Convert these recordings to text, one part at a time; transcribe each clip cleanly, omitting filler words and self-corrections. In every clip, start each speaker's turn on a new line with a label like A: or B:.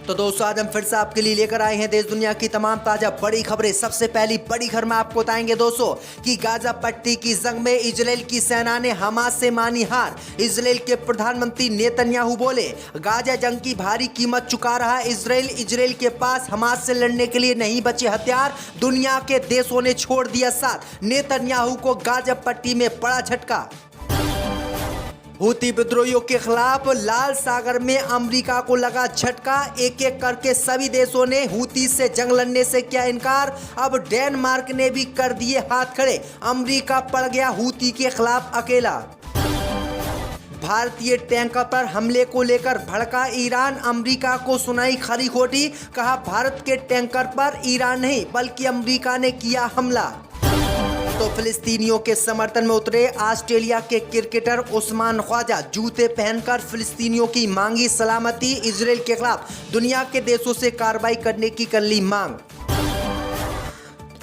A: तो दोस्तों आज हम फिर से आपके लिए लेकर आए हैं देश दुनिया की तमाम ताजा बड़ी खबरें। सबसे पहली बड़ी खबर में आपको बताएंगे दोस्तों कि गाजा पट्टी की जंग में इजराइल की सेना ने हमास से मानी हार। इजराइल के प्रधानमंत्री नेतन्याहू बोले गाजा जंग की भारी कीमत चुका रहा इजराइल के पास हमास से लड़ने के लिए नहीं बचे हथियार। दुनिया के देशों ने छोड़ दिया साथ। नेतन्याहू को गाजा पट्टी में बड़ा झटका। हूती विद्रोहियों के खिलाफ लाल सागर में अमेरिका को लगा झटका। एक एक करके सभी देशों ने हूती से जंग लड़ने से किया इनकार। अब डेनमार्क ने भी कर दिए हाथ खड़े। अमेरिका पड़ गया हूती के खिलाफ अकेला। भारतीय टैंकर पर हमले को लेकर भड़का ईरान। अमेरिका को सुनाई खरी खोटी। कहा भारत के टैंकर पर ईरान नहीं बल्कि अमेरिका ने किया हमला। तो फिलिस्तीनियों के समर्थन में उतरे ऑस्ट्रेलिया के क्रिकेटर उस्मान ख्वाजा। जूते पहनकर फिलिस्तीनियों की मांगी सलामती। इजराइल के खिलाफ दुनिया के देशों से कार्रवाई करने की कर ली मांग।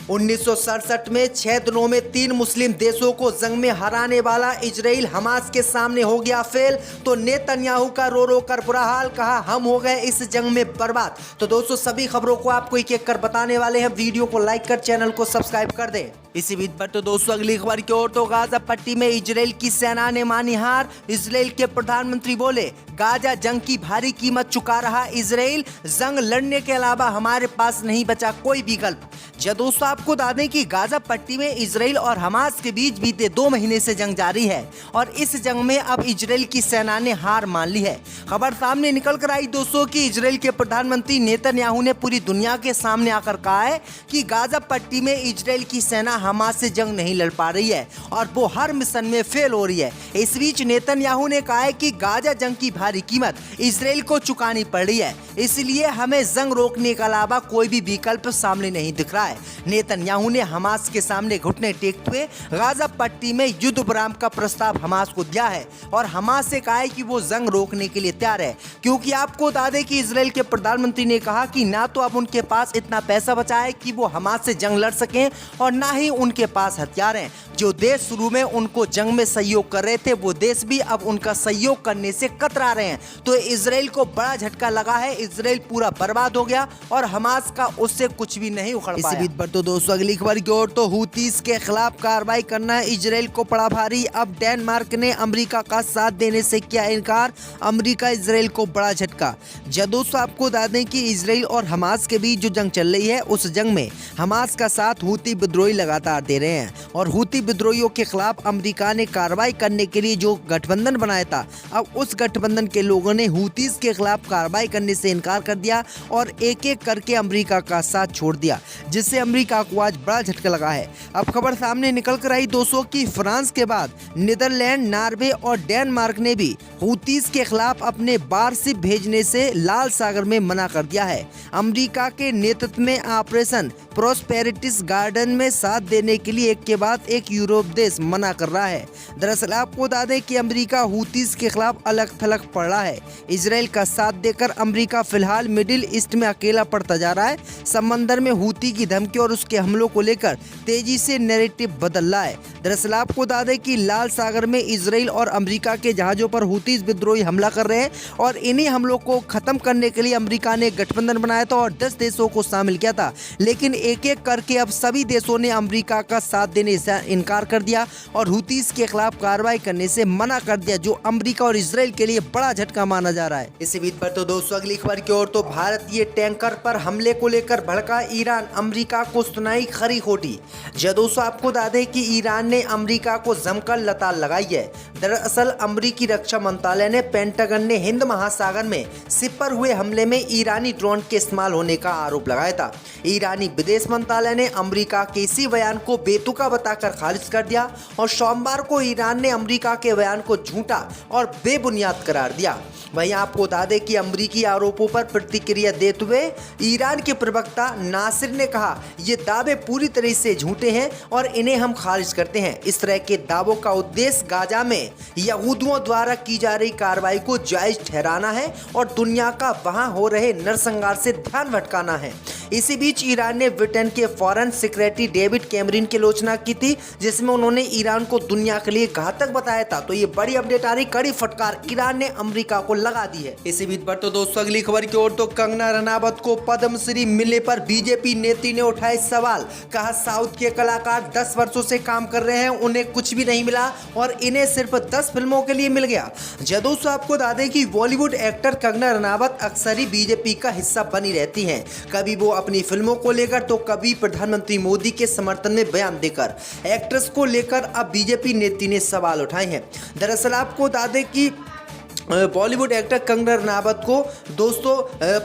A: 1967 में 6 दिनों में 3 मुस्लिम देशों को जंग में हराने वाला इजराइल हमास के सामने हो गया फेल। तो नेतन्याहू का रो रो कर बुरा हाल। कहा हम हो गए इस जंग में बर्बाद। तो दोस्तों सभी खबरों को आपको एक एक कर बताने वाले हैं। वीडियो को लाइक कर चैनल को सब्सक्राइब कर दें। इसी बीच पर तो दोस्तों अगली खबर की ओर तो गाजा पट्टी में इजराइल की सेना ने मानी हार। इजराइल के प्रधानमंत्री बोले गाजा जंग की भारी कीमत चुका रहा इजराइल। जंग लड़ने के अलावा हमारे पास नहीं बचा कोई विकल्प। जब दोस्तों आपको बता दें कि गाजा पट्टी में इजराइल और हमास के बीच बीते 2 महीने से जंग जारी है और इस जंग में अब इजराइल की सेना ने हार मान ली है। खबर सामने निकल कर आई दोस्तों कि इजराइल के प्रधानमंत्री नेतन्याहू ने पूरी दुनिया के सामने आकर कहा है कि गाजा पट्टी में इजराइल की सेना हमास से जंग नहीं लड़ पा रही है और वो हर मिशन में फेल हो रही है। इस बीच नेतन्याहू ने कहा है कि गाजा जंग की भारी कीमत इजराइल को चुकानी पड़ रही है, इसलिए हमें जंग रोकने के अलावा कोई भी विकल्प सामने नहीं दिख रहा है। नेतन्याहू ने हमास के सामने घुटने टेकते हुए गाजा पट्टी में युद्ध विराम का प्रस्ताव हमास को दिया है और हमास से कहा है कि वो जंग रोकने के लिए तैयार है, क्योंकि आपको बता दें कि इजराइल के प्रधानमंत्री ने कहा कि ना तो अब उनके पास इतना पैसा बचा है कि वो हमास से जंग लड़ सकें और ना ही उनके पास हथियार हैं। जो देश शुरू में उनको जंग में सहयोग कर रहे थे वो देश भी अब उनका सहयोग करने से कतरा रहे हैं। तो इजराइल को बड़ा झटका लगा है। इजराइल पूरा बर्बाद हो गया और हमास का उससे कुछ भी नहीं उखड़ पाया। इसी बीच पर तो दोस्तों अगली खबर की ओर तो हूतीस के खिलाफ कार्रवाई करना इजराइल को पड़ा भारी। अब डेनमार्क ने अमेरिका का साथ देने से किया इनकार। अमेरिका इजराइल को बड़ा झटका। जब दोस्तों आपको बता दें कि इजराइल और हमास के बीच जो जंग चल रही है उस जंग में हमास का साथ हूती विद्रोही लगातार दे रहे हैं और हूती विद्रोहियों के खिलाफ अमेरिका ने कार्रवाई करने के लिए जो गठबंधन बनाया था, अब उस गठबंधन के लोगों ने हूतीस के खिलाफ कार्रवाई करने से इनकार कर दिया और एक एक करके अमेरिका का साथ छोड़ दिया, जिससे अमेरिका को आज बड़ा झटका लगा है। अब खबर सामने निकल कर आई दोस्तों कि फ्रांस के बाद नीदरलैंड, नॉर्वे और डेनमार्क ने भी हूतीस के खिलाफ अपने वारशिप भेजने से लाल सागर में मना कर दिया है। अमेरिका के नेतृत्व में ऑपरेशन प्रोस्पेरिटीज गार्डन में साथ देने के लिए एक के बाद एक यूरोप देश मना कर रहा है। दरअसल आपको बता दें कि अमेरिका हूतीस के खिलाफ अलग थलग पड़ रहा है। इजराइल का साथ देकर अमेरिका फिलहाल मिडिल ईस्ट में अकेला पड़ता जा रहा है। समंदर में हूती की धमकी और उसके हमलों को लेकर तेजी से नैरेटिव बदल रहा है। दरअसल आपको बता दें कि लाल सागर में इजराइल और अमेरिका के जहाजों पर हूतीस विद्रोही हमला कर रहे हैं और इन्हीं हमलों को खत्म करने के लिए अमेरिका ने गठबंधन बनाया था और 10 देशों को शामिल किया था, लेकिन एक एक करके अब सभी देशों ने अमेरिका का साथ देने से इनकार कर दिया और हूतीस के खिलाफ कार्रवाई करने से मना कर दिया, जो अमेरिका और इजराइल के लिए बड़ा झटका माना जा रहा है। इसी बीच पर तो दोस्तों अगली खबर की ओर तो भारतीय टैंकर पर हमले को लेकर भड़का ईरान। अमेरिका को सुनाई खरी खोटी। जब दोस्तों आपको बता दें कि ईरान ने अमेरिका को जमकर लताड़ लगाई है। दरअसल अमेरिकी रक्षा मंत्रालय ने पेंटागन ने हिंद महासागर में शिप पर हुए हमले में ईरानी ड्रोन के इस्तेमाल होने का आरोप लगाया था। ईरानी विदेश मंत्रालय ने अमेरिका के इसी बयान को बेतुका बताकर खारिज कर दिया और सोमवार को ईरान ने अमेरिका के बयान को झूठा और बेबुनियाद करार दिया। वहीं आपको बता दें कि अमेरिकी आरोपों पर प्रतिक्रिया देते हुए ईरान के प्रवक्ता नासिर ने कहा ये दावे पूरी तरह से झूठे हैं और इन्हें हम खारिज करते हैं। इस तरह के दावों का उद्देश्य गाजा में यहूदियों द्वारा की जा रही कार्रवाई को जायज ठहराना है और दुनिया का वहां हो रहे नरसंहार से ध्यान भटकाना है। इसी बीच ईरान ने ब्रिटेन के फॉरेन सेक्रेटरी डेविड कैमरन की आलोचना की थी, जिसमें उन्होंने ईरान को दुनिया के लिए घातक बताया था। तो ये बड़ी अपडेट आ रही, कड़ी फटकार ईरान ने अमेरिका को लगा दी है। इसी बीच पर तो दोस्तों अगली खबर की ओर, तो कंगना रनावत को पद्मश्री मिलने पर बीजेपी नेत्री ने उठाए सवाल। कहा साउथ के कलाकार 10 वर्षों से काम कर रहे हैं, उन्हें कुछ भी नहीं मिला और इन्हें सिर्फ 10 फिल्मों के लिए मिल गया। दोस्तों आपको बता दें कि बॉलीवुड एक्टर कंगना रनावत अक्सर ही बीजेपी का हिस्सा बनी रहती हैं, कभी वो अपनी फिल्मों को लेकर तो कभी प्रधानमंत्री मोदी के समर्थन में बयान देकर। एक्ट्रेस को लेकर अब बीजेपी नेत्री ने सवाल उठाए हैं। दरअसल आपको बता दें कि बॉलीवुड एक्टर कंगना रनावत को दोस्तों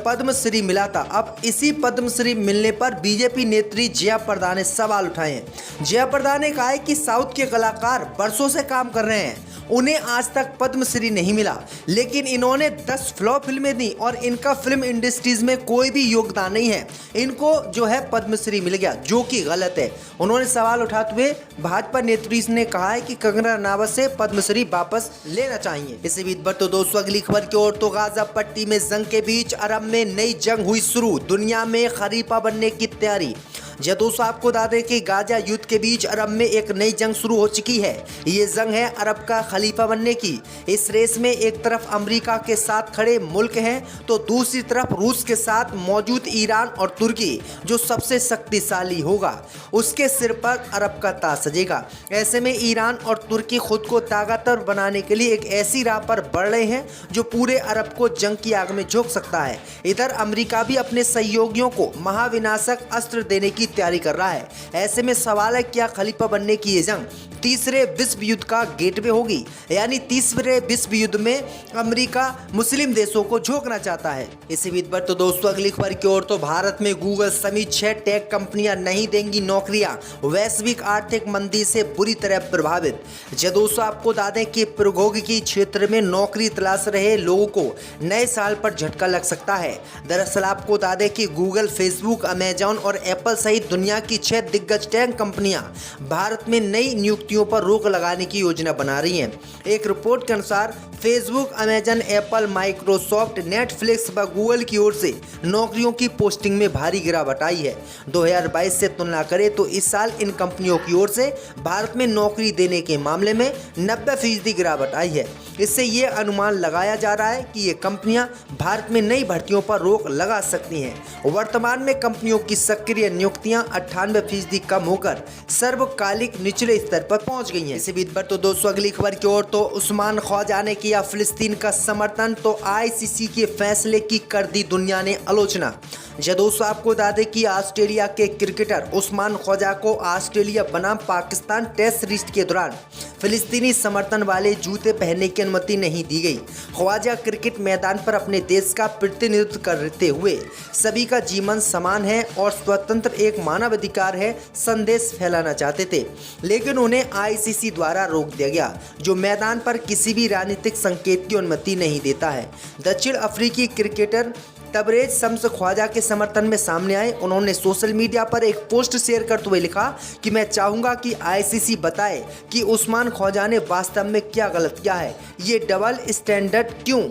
A: पद्मश्री मिला था। अब इसी पद्मश्री मिलने पर बीजेपी नेत्री जया प्रदा ने सवाल उठाए हैं। जया प्रदा ने कहा है कि साउथ के कलाकार वर्षों से काम कर रहे हैं, उन्हें आज तक पद्मश्री नहीं मिला, लेकिन इन्होंने 10 फ्लॉप फिल्में दी और इनका फिल्म इंडस्ट्रीज में कोई भी योगदान नहीं है, इनको जो है पद्मश्री मिल गया, जो कि गलत है। उन्होंने सवाल उठाते हुए भाजपा नेत्री ने कहा है कि कंगना रनावत से पद्मश्री वापस लेना चाहिए। इसी बीच पर तो दोस्तों अगली खबर की ओर, तो गाजा पट्टी में जंग के बीच अरब में नई जंग हुई शुरू, दुनिया में खलीफा बनने की तैयारी। दोस्तों आपको बता दें कि गाजा युद्ध के बीच अरब में एक नई जंग शुरू हो चुकी है। ये जंग है अरब का खलीफा बनने की। इस रेस में एक तरफ अमेरिका के साथ खड़े मुल्क हैं, तो दूसरी तरफ रूस के साथ मौजूद ईरान और तुर्की, जो सबसे शक्तिशाली होगा उसके सिर पर अरब का ताज सजेगा। ऐसे में ईरान और तुर्की खुद को ताकतवर बनाने के लिए एक ऐसी राह पर बढ़ रहे हैं जो पूरे अरब को जंग की आग में झोंक सकता है। इधर अमेरिका भी अपने सहयोगियों को महाविनाशक अस्त्र देने की तैयारी कर रहा है। ऐसे में सवाल है, क्या खलीफा बनने की ये जंग तीसरे विश्व युद्ध का गेटवे होगी, यानी तीसरे विश्व युद्ध में अमेरिका मुस्लिम देशों को झोंकना चाहता है। इसी बीच पर तो दोस्तों अगली खबर की ओर, तो भारत में गूगल समेत 6 टेक कंपनियां नहीं देंगी नौकरियां, वैश्विक आर्थिक मंदी से बुरी तरह प्रभावित। दोस्तों आपको बता दें कि प्रौद्योगिकी क्षेत्र में नौकरी तलाश रहे लोगों को नए साल पर झटका लग सकता है। दरअसल आपको बता दें कि गूगल, फेसबुक, अमेजॉन और एप्पल सहित दुनिया की 6 दिग्गज टेक कंपनियां भारत में नई नियुक्तियों पर रोक लगाने की योजना बना रही हैं। एक रिपोर्ट के अनुसार Facebook, Amazon, Apple, Microsoft, Netflix व गूगल की ओर से नौकरियों की पोस्टिंग में भारी गिरावट आई है। 2022 से तुलना करें तो इस साल इन कंपनियों की ओर से भारत में नौकरी देने के मामले में 90% गिरावट आई है। इससे ये अनुमान लगाया जा रहा है कि ये कंपनियां भारत में नई भर्तियों पर रोक लगा सकती हैं। वर्तमान में कंपनियों की सक्रिय नियुक्तियां 98% कम होकर सर्वकालिक निचले स्तर पर पहुंच गई हैं। इसी बीच पर तो दोस्तों अगली खबर की ओर, तो उस्मान ख्वाजा ने किया फिलिस्तीन का समर्थन, तो आईसीसी के फैसले की कर दी दुनिया ने आलोचना। दोस्तों आपको बता दें कि ऑस्ट्रेलिया के क्रिकेटर उस्मान ख्वाजा को ऑस्ट्रेलिया बनाम पाकिस्तान टेस्ट सीरीज के दौरान फिलिस्तीनी समर्थन वाले जूते पहनने की अनुमति नहीं दी गई। ख्वाजा क्रिकेट मैदान पर अपने देश का प्रतिनिधित्व करते हुए सभी का जीवन समान है और स्वतंत्र एक मानवाधिकार है संदेश फैलाना चाहते थे, लेकिन उन्हें आईसीसी द्वारा रोक दिया गया, जो मैदान पर किसी भी राजनीतिक संकेत की अनुमति नहीं देता है। दक्षिण अफ्रीकी क्रिकेटर तबरेज शम्स ख्वाजा के समर्थन में सामने आए। उन्होंने सोशल मीडिया पर एक पोस्ट शेयर करते हुए लिखा कि मैं चाहूँगा कि आईसीसी बताए कि उस्मान ख्वाजा ने वास्तव में क्या गलत किया है, ये डबल स्टैंडर्ड क्यों।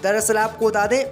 A: दरअसल आपको बता दें,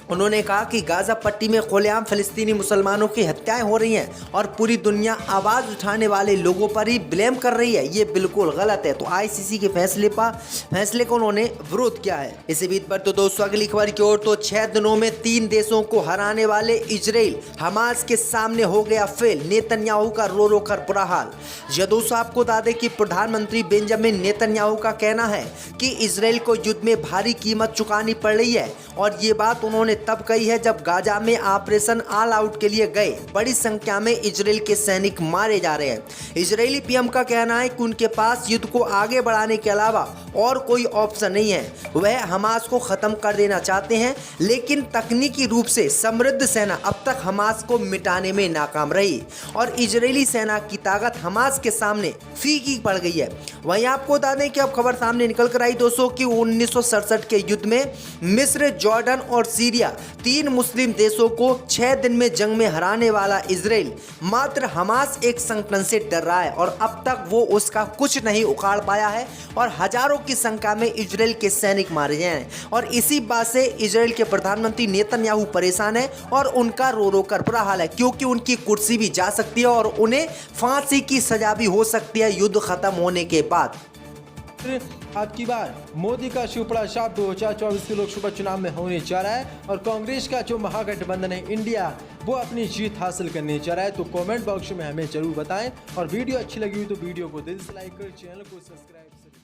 A: उन्होंने कहा कि गाजा पट्टी में खुलेआम फिलिस्तीनी मुसलमानों की हत्याएं हो रही हैं और पूरी दुनिया आवाज़ उठाने वाले लोगों पर ही ब्लेम कर रही है, ये बिल्कुल गलत है। तो आईसीसी के फैसले को उन्होंने विरोध किया है। इसी बीच पर तो दोस्तों अगली खबर की ओर, तो 6 दिनों में 3 देशों को हराने वाले इजराइल हमास के सामने हो गया फेल, नेतन्याहू का रो रो कर बुरा हाल। दोस्तों आपको बता दें कि प्रधानमंत्री बेंजामिन नेतन्याहू का कहना है कि इजराइल को युद्ध में भारी कीमत चुकानी पड़ रही है, और ये बात उन्होंने तब कही है जब गाजा में ऑपरेशन ऑल आउट के लिए गए बड़ी संख्या में इजराइल के सैनिक मारे जा रहे हैं। इजरायली पीएम का कहना है कि उनके पास युद्ध को आगे बढ़ाने के अलावा और कोई ऑप्शन नहीं है। वह हमास को खत्म कर देना चाहते हैं, लेकिन तकनीकी रूप से समृद्ध सेना अब तक हमास को मिटाने में नाकाम रही और इजरायली सेना की ताकत हमास के सामने फीकी पड़ गई है। वहीं आपको बता दें कि अब खबर सामने निकल कर आई दोस्तों कि 1967 के युद्ध में मिस्र, जॉर्डन और सीरिया गया। 3 मुस्लिम देशों को 6 दिन में जंग में हराने वाला इजराइल मात्र हमास एक संगठन से डर रहा है और अब तक वो उसका कुछ नहीं उखाड़ पाया है और हजारों की संख्या में इजराइल के सैनिक मारे गए हैं। और इसी बात से इजराइल के प्रधानमंत्री नेतन्याहू परेशान है और उनका रो रो कर बुरा हाल है, क्योंकि उनकी कुर्सी भी जा सकती है और उन्हें फांसी की सजा भी हो सकती है युद्ध खत्म होने के बाद।
B: अब की बार मोदी का शिवपड़ा शाप 2024 के लोकसभा चुनाव में होने जा रहा है और कांग्रेस का जो महागठबंधन है इंडिया वो अपनी जीत हासिल करने जा रहा है। तो कमेंट बॉक्स में हमें जरूर बताएं और वीडियो अच्छी लगी हुई तो वीडियो को दिल से लाइक कर चैनल को सब्सक्राइब